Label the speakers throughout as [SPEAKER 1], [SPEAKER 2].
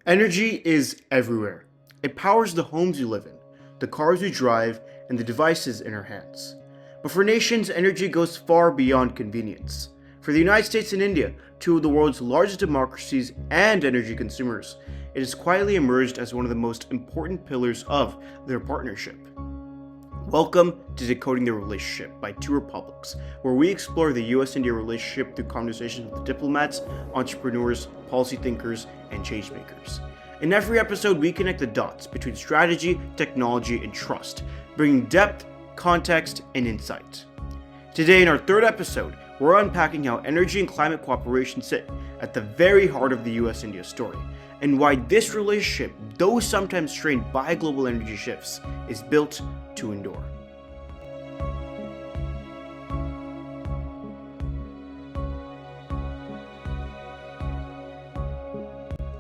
[SPEAKER 1] Energy is everywhere. It powers the homes you live in, the cars we drive, and the devices in our hands. But for nations, energy goes far beyond convenience. For the United States and India, two of the world's largest democracies and energy consumers, it has quietly emerged as one of the most important pillars of their partnership. Welcome to Decoding the Relationship by Two Republics, where we explore the U.S. India relationship through conversations with diplomats, entrepreneurs, policy thinkers, and changemakers. In every episode, we connect the dots between strategy, technology, and trust, bringing depth, context, and insight. Today, in our third episode, we're unpacking how energy and climate cooperation sit at the very heart of the U.S. India story, and why this relationship, though sometimes strained by global energy shifts, is built to endure.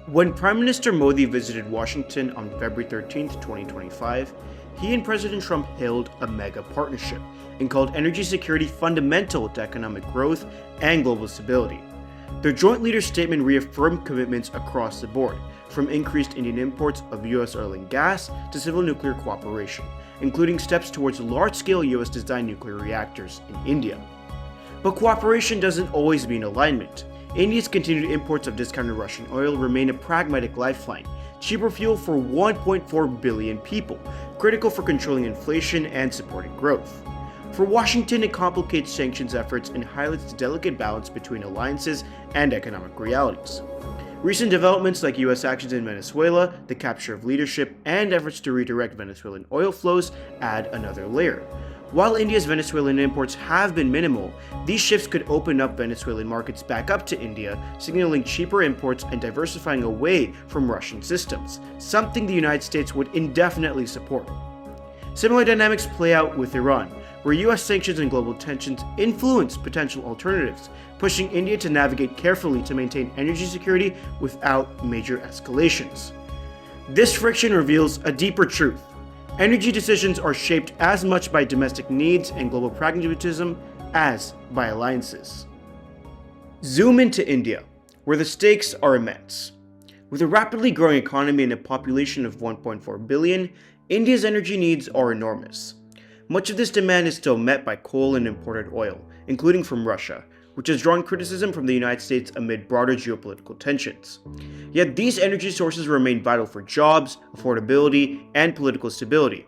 [SPEAKER 1] When Prime Minister Modi visited Washington on February 13, 2025, he and President Trump hailed a mega partnership and called energy security fundamental to economic growth and global stability. Their joint leader statement reaffirmed commitments across the board, from increased Indian imports of U.S. oil and gas to civil nuclear cooperation, including steps towards large-scale U.S.-designed nuclear reactors in India. But cooperation doesn't always mean alignment. India's continued imports of discounted Russian oil remain a pragmatic lifeline, cheaper fuel for 1.4 billion people, critical for controlling inflation and supporting growth. For Washington, it complicates sanctions efforts and highlights the delicate balance between alliances and economic realities. Recent developments like U.S. actions in Venezuela, the capture of leadership, and efforts to redirect Venezuelan oil flows add another layer. While India's Venezuelan imports have been minimal, these shifts could open up Venezuelan markets back up to India, signaling cheaper imports and diversifying away from Russian systems, something the United States would indefinitely support. Similar dynamics play out with Iran, where U.S. sanctions and global tensions influence potential alternatives, pushing India to navigate carefully to maintain energy security without major escalations. This friction reveals a deeper truth. Energy decisions are shaped as much by domestic needs and global pragmatism as by alliances. Zoom into India, where the stakes are immense. With a rapidly growing economy and a population of 1.4 billion, India's energy needs are enormous. Much of this demand is still met by coal and imported oil, including from Russia, which has drawn criticism from the United States amid broader geopolitical tensions. Yet these energy sources remain vital for jobs, affordability, and political stability.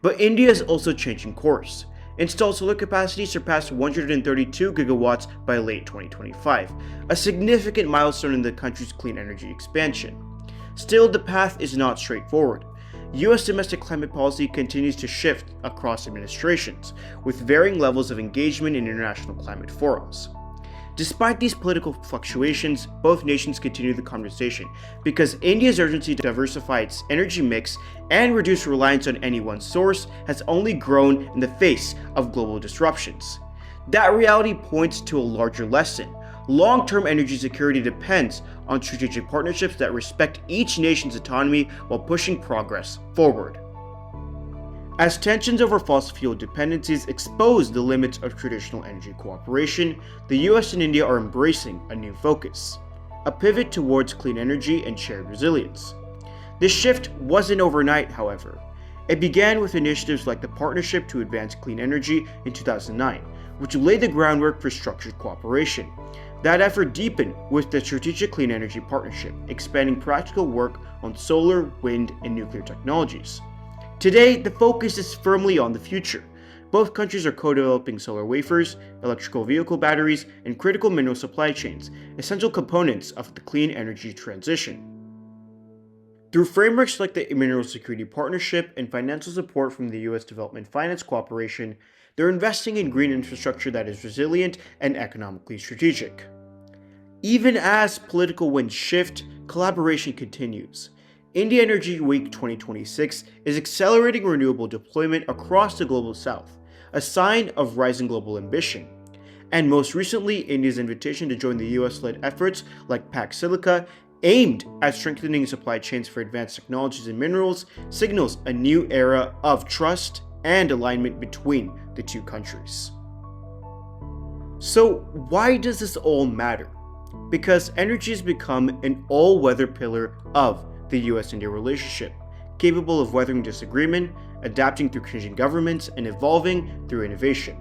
[SPEAKER 1] But India is also changing course. Installed solar capacity surpassed 132 gigawatts by late 2025, a significant milestone in the country's clean energy expansion. Still, the path is not straightforward. U.S. domestic climate policy continues to shift across administrations, with varying levels of engagement in international climate forums. Despite these political fluctuations, both nations continue the conversation because India's urgency to diversify its energy mix and reduce reliance on any one source has only grown in the face of global disruptions. That reality points to a larger lesson. Long-term energy security depends on strategic partnerships that respect each nation's autonomy while pushing progress forward. As tensions over fossil fuel dependencies expose the limits of traditional energy cooperation, the US and India are embracing a new focus, a pivot towards clean energy and shared resilience. This shift wasn't overnight, however. It began with initiatives like the Partnership to Advance Clean Energy in 2009, which laid the groundwork for structured cooperation. That effort deepened with the Strategic Clean Energy Partnership, expanding practical work on solar, wind, and nuclear technologies. Today, the focus is firmly on the future. Both countries are co-developing solar wafers, electrical vehicle batteries, and critical mineral supply chains, essential components of the clean energy transition. Through frameworks like the Mineral Security Partnership and financial support from the U.S. Development Finance Cooperation, they're investing in green infrastructure that is resilient and economically strategic. Even as political winds shift, collaboration continues. India Energy Week 2026 is accelerating renewable deployment across the global south, a sign of rising global ambition. And most recently, India's invitation to join the US-led efforts like Pax Silica, aimed at strengthening supply chains for advanced technologies and minerals, signals a new era of trust and alignment between the two countries. So why does this all matter? Because energy has become an all-weather pillar of the U.S India relationship, capable of weathering disagreement, adapting through changing governments, and evolving through innovation.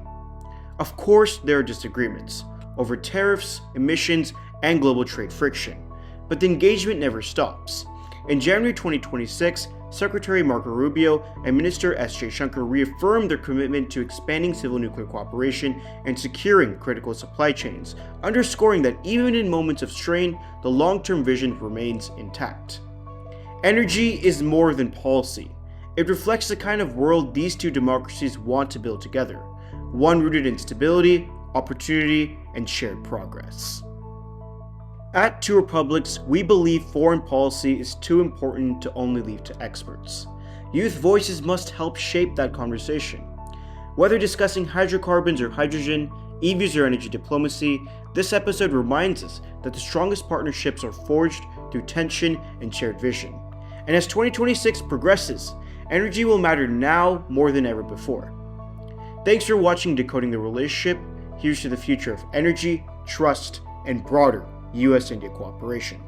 [SPEAKER 1] Of course, there are disagreements over tariffs, emissions, and global trade friction, but the engagement never stops. In January 2026, Secretary Marco Rubio and Minister S. Jaishankar reaffirmed their commitment to expanding civil nuclear cooperation and securing critical supply chains, underscoring that even in moments of strain, the long-term vision remains intact. Energy is more than policy. It reflects the kind of world these two democracies want to build together, one rooted in stability, opportunity, and shared progress. At Two Republics, we believe foreign policy is too important to only leave to experts. Youth voices must help shape that conversation. Whether discussing hydrocarbons or hydrogen, EVs or energy diplomacy, this episode reminds us that the strongest partnerships are forged through tension and shared vision. And as 2026 progresses, energy will matter now more than ever before. Thanks for watching Decoding the Relationship. Here's to the future of energy, trust, and broader U.S. India cooperation.